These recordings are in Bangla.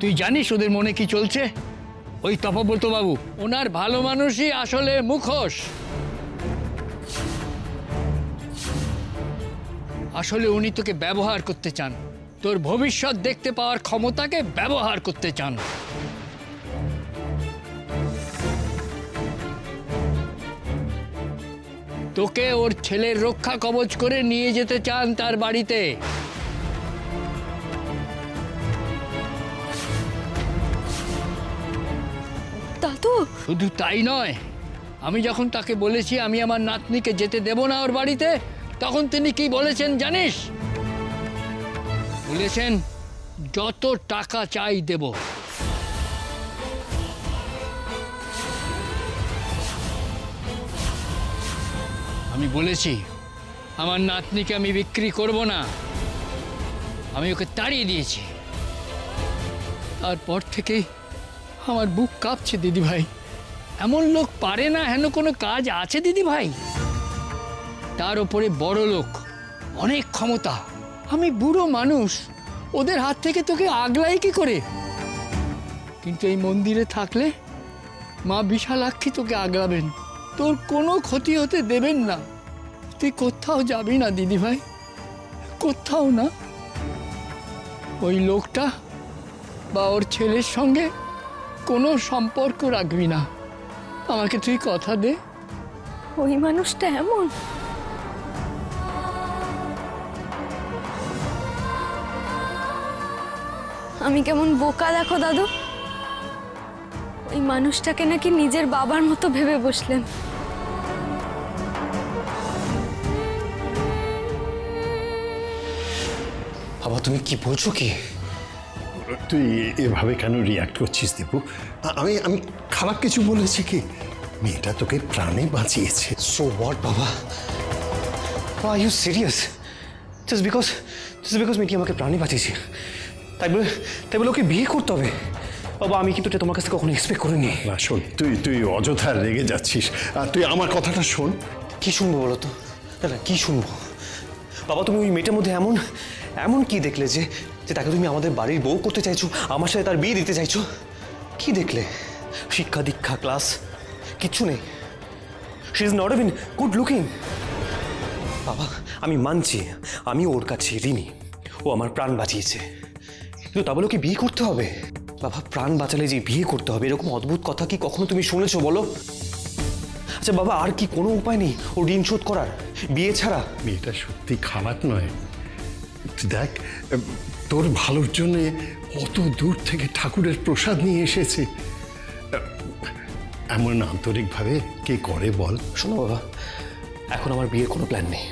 তুই জানিস ওদের মনে কি চলছে? ওই তপব্রত বাবু, ওনার ভালো মানুষই আসলে মুখোশ। আসলে উনি তোকে ব্যবহার করতে চান, তোর ভবিষ্যৎ দেখতে পাওয়ার ক্ষমতাকে ব্যবহার করতে চান। তোকে ওর ছেলের রক্ষা কবচ করে নিয়ে যেতে চান তার বাড়িতে। দাদু, শুধু তাই নয়, আমি যখন তাকে বলেছি আমি আমার নাতনিকে যেতে দেব না ওর বাড়িতে, তখন তিনি কি বলেছেন জানিস? বলেছেন যত টাকা চাই দেব। আমি বলেছি আমার নাতনিকে আমি বিক্রি করব না, আমি ওকে তাড়িয়ে দিয়েছি। তারপর থেকেই আমার বুক কাঁপছে দিদি ভাই। এমন লোক পারে না হেন কোনো কাজ আছে দিদি ভাই? তার উপরে বড় লোক, অনেক ক্ষমতা। আমি বুড়ো মানুষ, ওদের হাত থেকে তোকে আগলাই কি করে? কিন্তু এই মন্দিরে থাকলে মা বিশালাক্ষী তোকে আগলাবেন, তোর কোনো ক্ষতি হতে দেবেন না। তুই কোথাও যাবি না দিদি ভাই, কোথাও না। ওই লোকটা বা ওর ছেলের সঙ্গে কোনো সম্পর্ক রাখবি না, আমাকে তুই কথা দে। ওই মানুষটা এমন? আমি কেমন বোকা দেখো দাদু। ওই মানুষটাকে নাকি নিজের বাবার মতো ভেবে বসলেন। বাবা তুমি কি বলছো কি? তুই এভাবে কেন রিয়াক্ট করছিস দীপু? আমি আমি খারাপ কিছু বলেছি কি? মেয়েটা তোকে প্রাণে বাঁচিয়েছে। সো হোয়াট বাবা? Are you serious? Just because মেয়েটি আমাকে প্রাণে বাঁচিয়েছে তাই বলে ওকে বিয়ে করতে হবে? বাবা আমি কিন্তু তোমার কাছ থেকে কখনো এক্সপেক্ট করিনি। না শোন, তুই অযথা রেগে যাচ্ছিস। আর তুই আমার কথাটা শোন। কি শুনবো বলো তো? না কি শুনবো বাবা? তুমি ওই মেয়েটার মধ্যে এমন কি দেখলে যে তাকে তুমি আমাদের বাড়ির বউ করতে চাইছো, আমার সাথে তার বিয়ে দিতে চাইছো? কি দেখলে? শিক্ষা দীক্ষা ক্লাস কিচ্ছু নেই। She is not even good looking. বাবা আমি মানছি আমি ওর কাছে ঋণী, ও আমার প্রাণ বাঁচিয়েছে, কিন্তু তা বলে কি বিয়ে করতে হবে? বাবা প্রাণ বাঁচালে যে বিয়ে করতে হবে এরকম অদ্ভুত কথা কি কখনো তুমি শুনেছো বলো? আচ্ছা বাবা আর কি কোনো উপায় নেই ও ঋণ শোধ করার বিয়ে ছাড়া? মেয়েটা সত্যি খারাপ নয়। দেখ তোর ভালোর জন্য অত দূর থেকে ঠাকুরের প্রসাদ নিয়ে এসেছে। এমন আন্তরিকভাবে কে করে বল? শোনো বাবা, এখন আমার বিয়ের কোনো প্ল্যান নেই।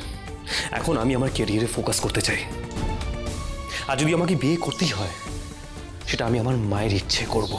এখন আমি আমার ক্যারিয়ারে ফোকাস করতে চাই। আর যদি আমাকে বিয়ে করতেই হয় সেটা আমি আমার মায়ের ইচ্ছে করব।